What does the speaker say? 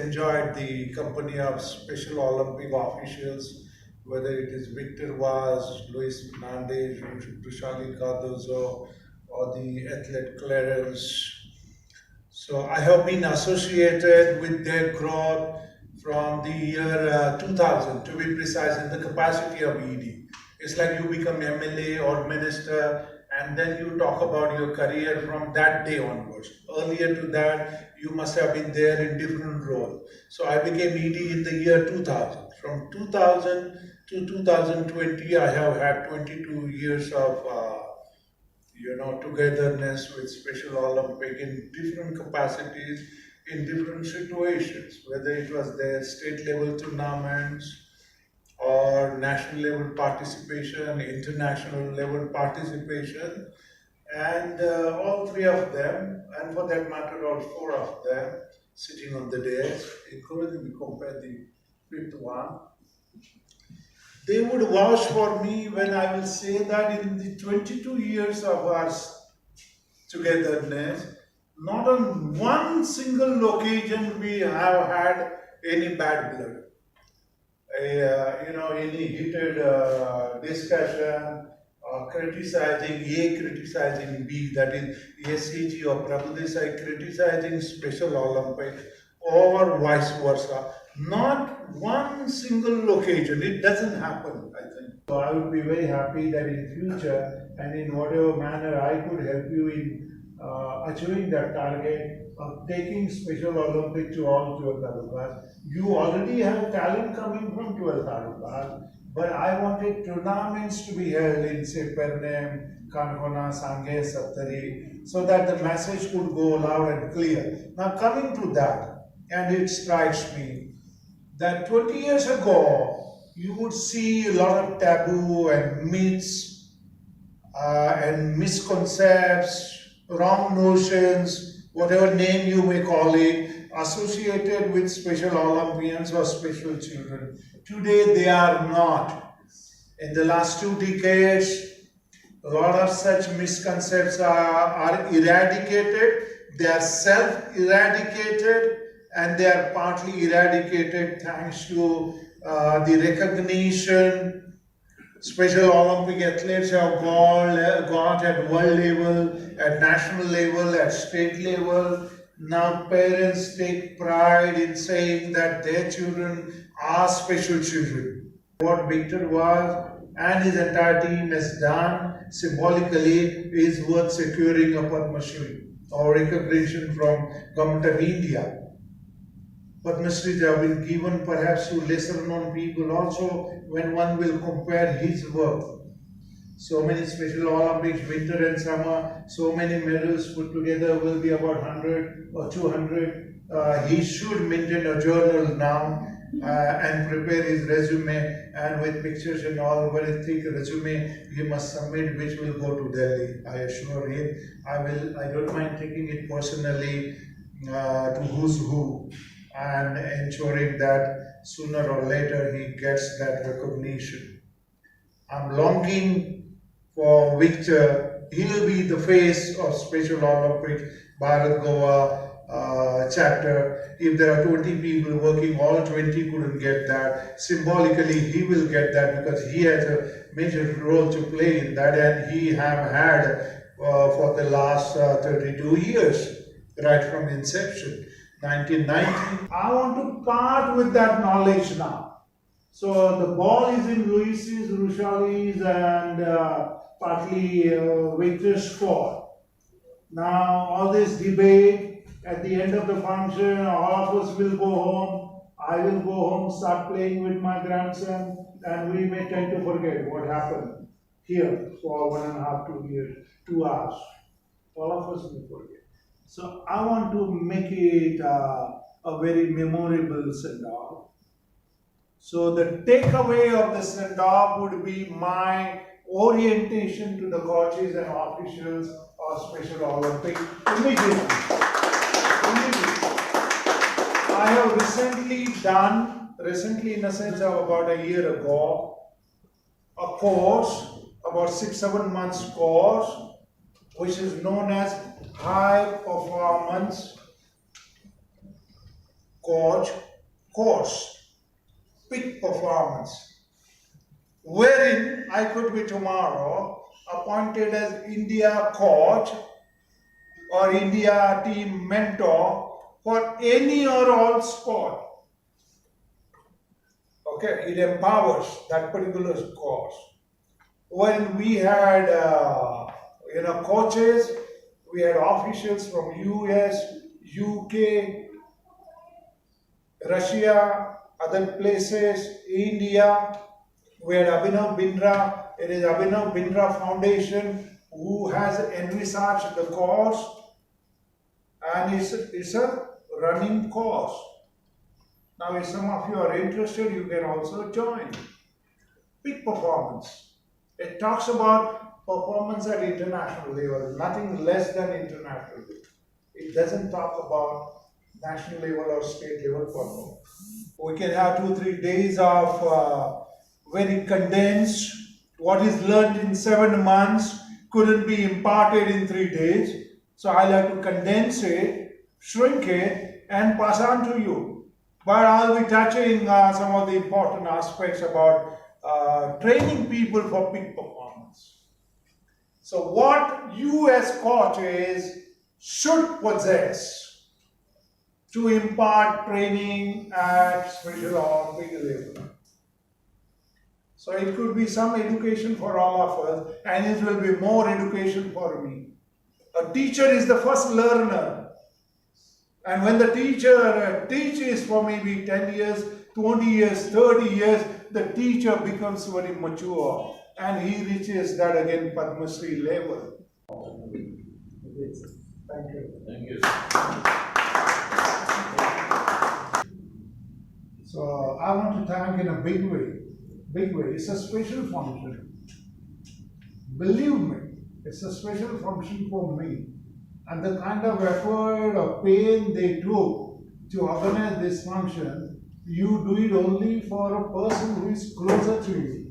enjoyed the company of Special Olympic officials, whether it is Victor Vaz, Luis Fernandez, Rushali Cardozo, or the athlete Clarence. So I have been associated with their growth from the year 2000, to be precise, in the capacity of ED. It's like you become MLA or minister, and then you talk about your career from that day onwards. Earlier to that, you must have been there in different roles. So I became ED in the year 2000. From 2000 to 2020, I have had 22 years of togetherness with Special Olympic in different capacities, in different situations, whether it was their state level tournaments or national level participation, international level participation, and all three of them, and for that matter, all four of them, sitting on the desk, including we compare the fifth one. They would vouch for me when I will say that in the 22 years of our togetherness, not on one single occasion we have had any bad blood. Any heated discussion, criticizing A, criticizing B, that is SCG or Prabhudesai criticizing Special Olympics, or vice versa. Not one single occasion. It doesn't happen, I think. So I would be very happy that in future and in whatever manner I could help you in achieving that target of taking Special Olympics to all 12 talukas. You already have talent coming from 12 talukas, but I wanted tournaments to be held in, say, Pernem, Kanhona, Sanghe, Saptari, so that the message could go loud and clear. Now, coming to that, and it strikes me that 20 years ago, you would see a lot of taboo and myths and misconceptions, wrong notions, whatever name you may call it, associated with Special Olympians or special children. Today they are not. In the last 2 decades, a lot of such misconceptions are eradicated. They are self-eradicated, and they are partly eradicated thanks to the recognition Special Olympic athletes have got at world level, at national level, at state level. Now parents take pride in saying that their children are special children. What Victor Vaz and his entire team has done symbolically is worth securing a Padma Shri or recognition from Government of India. Padma Shri have been given perhaps to lesser known people also when one will compare his work. So many Special Olympics, winter and summer, so many medals put together will be about 100 or 200. He should maintain a journal now and prepare his resume, and with pictures and all, very thick resume he must submit, which will go to Delhi. I assure him. I don't mind taking it personally to who's who, and ensuring that sooner or later he gets that recognition. I'm longing for Victor. He'll be the face of Special Olympics Bharat-Goa chapter. If there are 20 people working, all 20 couldn't get that. Symbolically, he will get that because he has a major role to play in that, and he have had for the last 32 years, right from inception. 1990. I want to part with that knowledge now. So the ball is in Luis's, Rushali's, and partly Victor's court. Now all this debate, at the end of the function, all of us will go home. I will go home, start playing with my grandson, and we may tend to forget what happened here for 1.5 to 2 years, 2 hours. All of us will forget. So I want to make it a very memorable send-off. So the takeaway of the send-off would be my orientation to the coaches and officials of Special Olympics immediately. I have recently in a sense of about a year ago, a course, about 6-7 months course, which is known as High Performance coach course, peak performance, wherein I could be tomorrow appointed as India coach or India team mentor for any or all sport. Okay, it empowers that particular course. When we had coaches, we had officials from US, UK, Russia, other places, India. We had Abhinav Bindra. It is Abhinav Bindra Foundation who has envisaged the course, and it's a running course. Now, if some of you are interested, you can also join. Peak performance. It talks about performance at international level, nothing less than international level. It doesn't talk about national level or state level performance. We can have 2-3 days of very condensed, what is learned in 7 months couldn't be imparted in 3 days. So I'll have to condense it, shrink it, and pass on to you. But I'll be touching some of the important aspects about training people for peak performance. So what you as coaches should possess to impart training at Special Olympics level. So it could be some education for all of us, and it will be more education for me. A teacher is the first learner. And when the teacher teaches for maybe 10 years, 20 years, 30 years, the teacher becomes very mature and he reaches that again Padma Shri level. Thank you. Thank you. So I want to thank in a big way. Big way. It's a special function. Believe me, it's a special function for me. And the kind of effort or pain they took to organize this function, you do it only for a person who is closer to you.